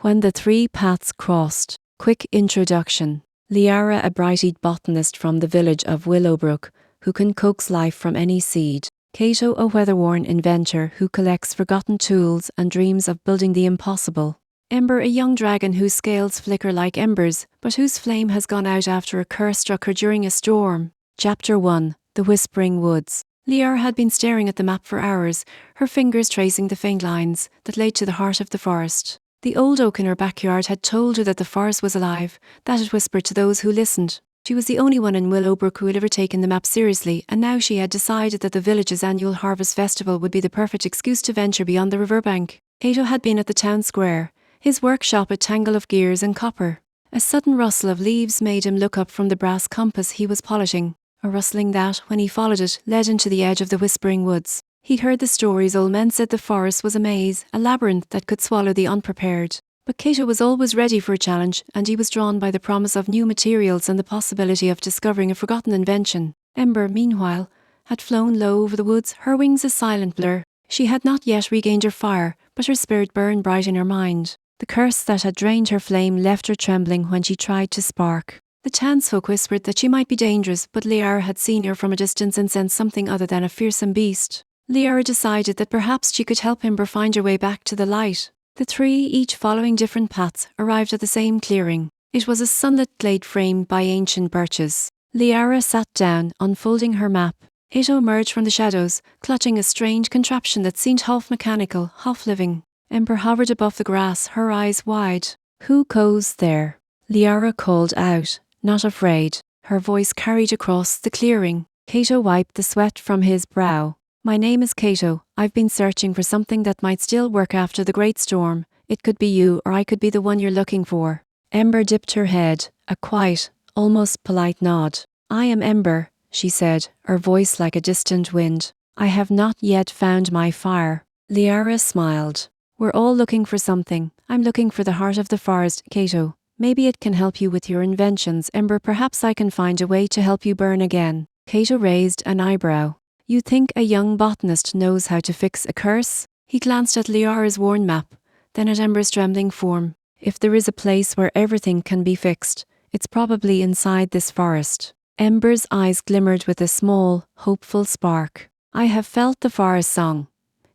When the three paths crossed. Quick introduction. Liara, a bright-eyed botanist from the village of Willowbrook, who can coax life from any seed. Cato, a weather-worn inventor who collects forgotten tools and dreams of building the impossible. Ember, a young dragon whose scales flicker like embers, but whose flame has gone out after a curse struck her during a storm. Chapter 1. The Whispering Woods. Liara had been staring at the map for hours, her fingers tracing the faint lines that led to the heart of the forest. The old oak in her backyard had told her that the forest was alive, that it whispered to those who listened. She was the only one in Willowbrook who had ever taken the map seriously, and now she had decided that the village's annual harvest festival would be the perfect excuse to venture beyond the riverbank. Cato had been at the town square, his workshop a tangle of gears and copper. A sudden rustle of leaves made him look up from the brass compass he was polishing, a rustling that, when he followed it, led him to the edge of the Whispering Woods. He'd heard the stories old men said the forest was a maze, a labyrinth that could swallow the unprepared. But Cato was always ready for a challenge, and he was drawn by the promise of new materials and the possibility of discovering a forgotten invention. Ember, meanwhile, had flown low over the woods, her wings a silent blur. She had not yet regained her fire, but her spirit burned bright in her mind. The curse that had drained her flame left her trembling when she tried to spark. The townsfolk whispered that she might be dangerous, but Liara had seen her from a distance and sensed something other than a fearsome beast. Liara decided that perhaps she could help Ember find her way back to the light. The three, each following different paths, arrived at the same clearing. It was a sunlit glade framed by ancient birches. Liara sat down, unfolding her map. Cato emerged from the shadows, clutching a strange contraption that seemed half mechanical, half living. Ember hovered above the grass, her eyes wide. "Who goes there?" Liara called out, not afraid. Her voice carried across the clearing. Cato wiped the sweat from his brow. "My name is Cato. I've been searching for something that might still work after the great storm. It could be you, or I could be the one you're looking for." Ember dipped her head, a quiet, almost polite nod. "I am Ember," she said, her voice like a distant wind. "I have not yet found my fire." Liara smiled. "We're all looking for something. I'm looking for the heart of the forest, Cato. Maybe it can help you with your inventions, Ember. Perhaps I can find a way to help you burn again." Cato raised an eyebrow. "You think a young botanist knows how to fix a curse?" He glanced at Liara's worn map, then at Ember's trembling form. "If there is a place where everything can be fixed, it's probably inside this forest." Ember's eyes glimmered with a small, hopeful spark. "I have felt the forest song.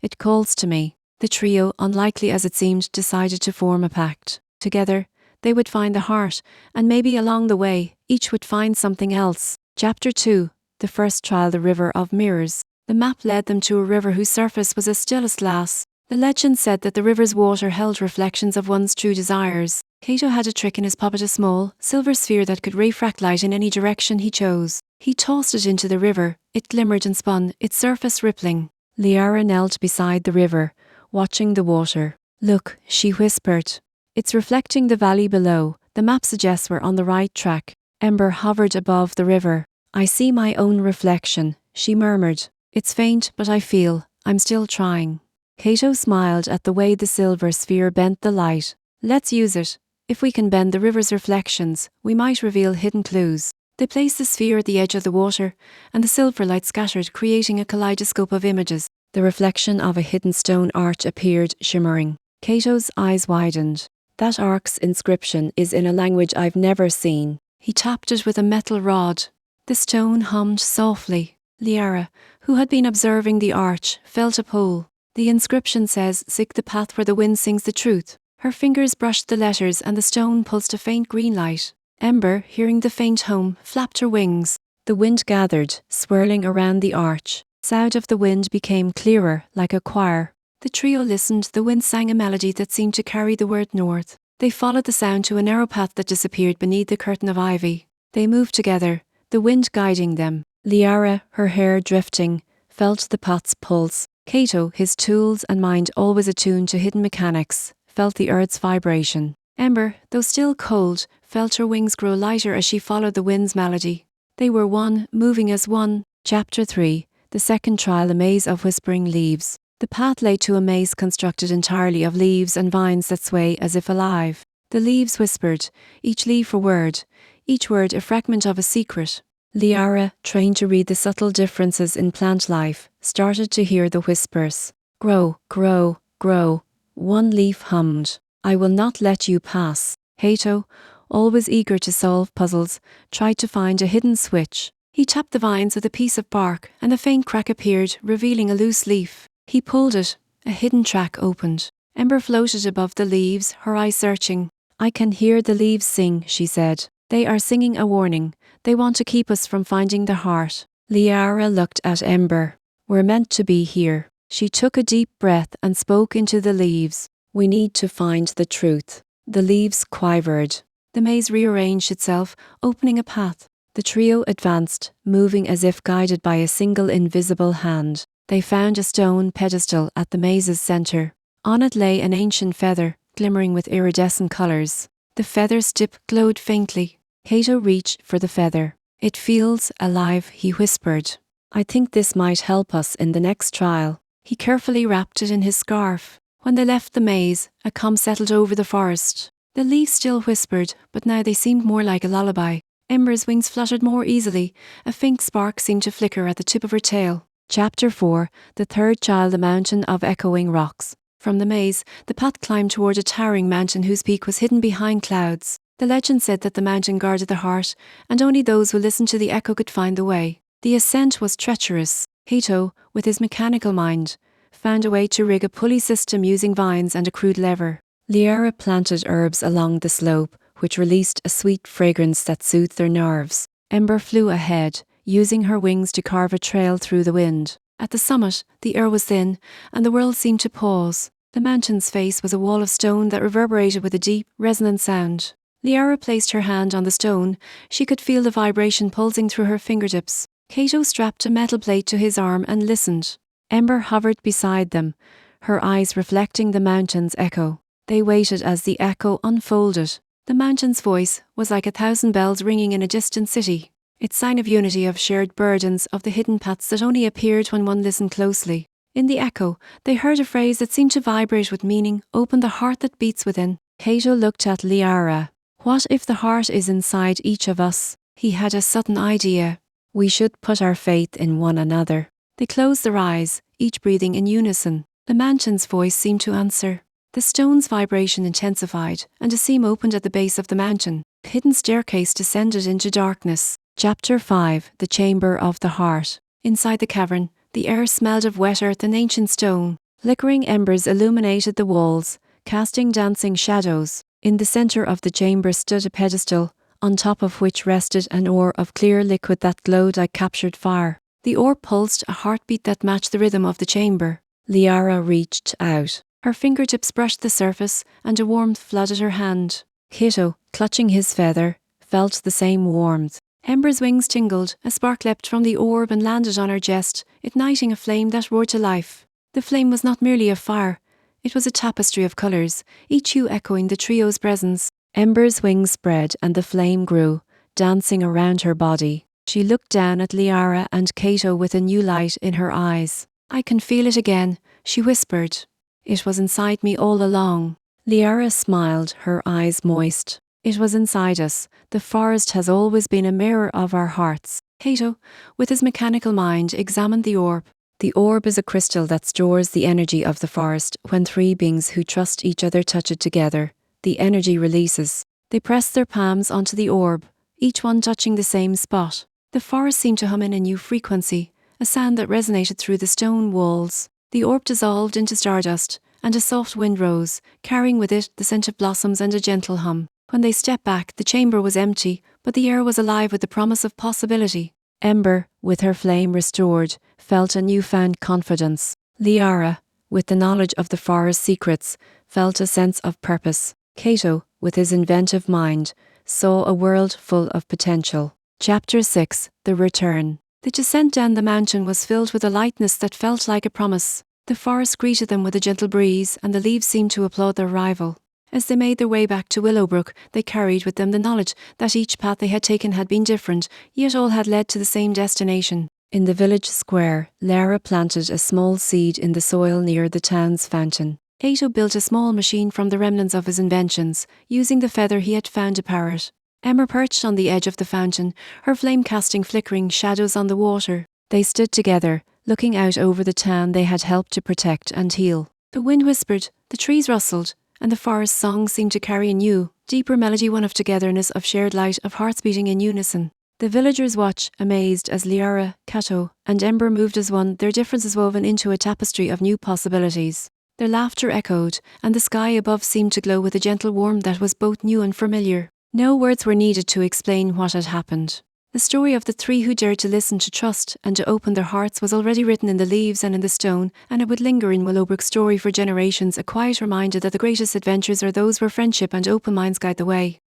It calls to me." The trio, unlikely as it seemed, decided to form a pact. Together, they would find the heart, and maybe along the way, each would find something else. Chapter 2. The first trial, the River of Mirrors. The map led them to a river whose surface was as still as glass. The legend said that the river's water held reflections of one's true desires. Cato had a trick in his pocket, a small, silver sphere that could refract light in any direction he chose. He tossed it into the river. It glimmered and spun, its surface rippling. Liara knelt beside the river, watching the water. "Look," she whispered. "It's reflecting the valley below. The map suggests we're on the right track." Ember hovered above the river. "I see my own reflection," she murmured. "It's faint, but I feel. I'm still trying." Cato smiled at the way the silver sphere bent the light. "Let's use it. If we can bend the river's reflections, we might reveal hidden clues." They placed the sphere at the edge of the water, and the silver light scattered, creating a kaleidoscope of images. The reflection of a hidden stone arch appeared, shimmering. Cato's eyes widened. "That arc's inscription is in a language I've never seen." He tapped it with a metal rod. The stone hummed softly. Liara, who had been observing the arch, felt a pull. "The inscription says, 'Seek the path where the wind sings the truth.'" Her fingers brushed the letters and the stone pulsed a faint green light. Ember, hearing the faint hum, flapped her wings. The wind gathered, swirling around the arch. Sound of the wind became clearer, like a choir. The trio listened. The wind sang a melody that seemed to carry the word north. They followed the sound to a narrow path that disappeared beneath the curtain of ivy. They moved together, the wind guiding them. Liara, her hair drifting, felt the path's pulse. Cato, his tools and mind always attuned to hidden mechanics, felt the earth's vibration. Ember, though still cold, felt her wings grow lighter as she followed the wind's melody. They were one, moving as one. Chapter 3. The second trial, a maze of whispering leaves. The path led to a maze constructed entirely of leaves and vines that sway as if alive. The leaves whispered, each leaf a word, each word a fragment of a secret. Liara, trained to read the subtle differences in plant life, started to hear the whispers. "Grow, grow, grow," one leaf hummed. I will not let you pass. Hato, always eager to solve puzzles, tried to find a hidden switch. He tapped the vines with a piece of bark, and a faint crack appeared, revealing a loose leaf. He pulled it. A hidden track opened. Ember floated above the leaves, her eyes searching. I can hear the leaves sing, she said. They are singing a warning. They want to keep us from finding the heart. Liara looked at Ember. We're meant to be here. She took a deep breath and spoke into the leaves. We need to find the truth. The leaves quivered. The maze rearranged itself, opening a path. The trio advanced, moving as if guided by a single invisible hand. They found a stone pedestal at the maze's centre. On it lay an ancient feather, glimmering with iridescent colours. The feather's tip glowed faintly. Cato reached for the feather. It feels alive, he whispered. I think this might help us in the next trial. He carefully wrapped it in his scarf. When they left the maze, a calm settled over the forest. The leaves still whispered, but now they seemed more like a lullaby. Ember's wings fluttered more easily. A faint spark seemed to flicker at the tip of her tail. Chapter 4. The Third Child, the Mountain of Echoing Rocks. From the maze, the path climbed toward a towering mountain whose peak was hidden behind clouds. The legend said that the mountain guarded the heart, and only those who listened to the echo could find the way. The ascent was treacherous. Hato, with his mechanical mind, found a way to rig a pulley system using vines and a crude lever. Liara planted herbs along the slope, which released a sweet fragrance that soothed their nerves. Ember flew ahead, using her wings to carve a trail through the wind. At the summit, the air was thin, and the world seemed to pause. The mountain's face was a wall of stone that reverberated with a deep, resonant sound. Liara placed her hand on the stone. She could feel the vibration pulsing through her fingertips. Cato strapped a metal plate to his arm and listened. Ember hovered beside them, her eyes reflecting the mountain's echo. They waited as the echo unfolded. The mountain's voice was like 1,000 bells ringing in a distant city. Its sign of unity, of shared burdens, of the hidden paths that only appeared when one listened closely. In the echo, they heard a phrase that seemed to vibrate with meaning, open the heart that beats within. Cato looked at Liara. What if the heart is inside each of us? He had a sudden idea. We should put our faith in one another. They closed their eyes, each breathing in unison. The mountain's voice seemed to answer. The stone's vibration intensified, and a seam opened at the base of the mountain. A hidden staircase descended into darkness. Chapter 5. The Chamber of the Heart. Inside the cavern, the air smelled of wet earth and ancient stone. Flickering embers illuminated the walls, casting dancing shadows. In the centre of the chamber stood a pedestal, on top of which rested an ore of clear liquid that glowed like captured fire. The ore pulsed, a heartbeat that matched the rhythm of the chamber. Liara reached out. Her fingertips brushed the surface, and a warmth flooded her hand. Cato, clutching his feather, felt the same warmth. Ember's wings tingled, a spark leapt from the orb and landed on her chest, igniting a flame that roared to life. The flame was not merely a fire, it was a tapestry of colours, each hue echoing the trio's presence. Ember's wings spread and the flame grew, dancing around her body. She looked down at Liara and Cato with a new light in her eyes. I can feel it again, she whispered. It was inside me all along. Liara smiled, her eyes moist. It was inside us. The forest has always been a mirror of our hearts. Cato, with his mechanical mind, examined the orb. The orb is a crystal that stores the energy of the forest. When three beings who trust each other touch it together, the energy releases. They pressed their palms onto the orb, each one touching the same spot. The forest seemed to hum in a new frequency, a sound that resonated through the stone walls. The orb dissolved into stardust, and a soft wind rose, carrying with it the scent of blossoms and a gentle hum. When they stepped back, the chamber was empty, but the air was alive with the promise of possibility. Ember, with her flame restored, felt a newfound confidence. Liara, with the knowledge of the forest's secrets, felt a sense of purpose. Cato, with his inventive mind, saw a world full of potential. Chapter 6. The Return. The descent down the mountain was filled with a lightness that felt like a promise. The forest greeted them with a gentle breeze, and the leaves seemed to applaud their arrival. As they made their way back to Willowbrook, they carried with them the knowledge that each path they had taken had been different, yet all had led to the same destination. In the village square, Lara planted a small seed in the soil near the town's fountain. Cato built a small machine from the remnants of his inventions, using the feather he had found to power it. Emma perched on the edge of the fountain, her flame casting flickering shadows on the water. They stood together, looking out over the town they had helped to protect and heal. The wind whispered, the trees rustled, and the forest songs seemed to carry a new, deeper melody, one of togetherness, of shared light, of hearts beating in unison. The villagers watch, amazed, as Liara, Cato, and Ember moved as one, their differences woven into a tapestry of new possibilities. Their laughter echoed, and the sky above seemed to glow with a gentle warmth that was both new and familiar. No words were needed to explain what had happened. The story of the three who dared to listen, to trust, and to open their hearts was already written in the leaves and in the stone, and it would linger in Willowbrook's story for generations, a quiet reminder that the greatest adventures are those where friendship and open minds guide the way.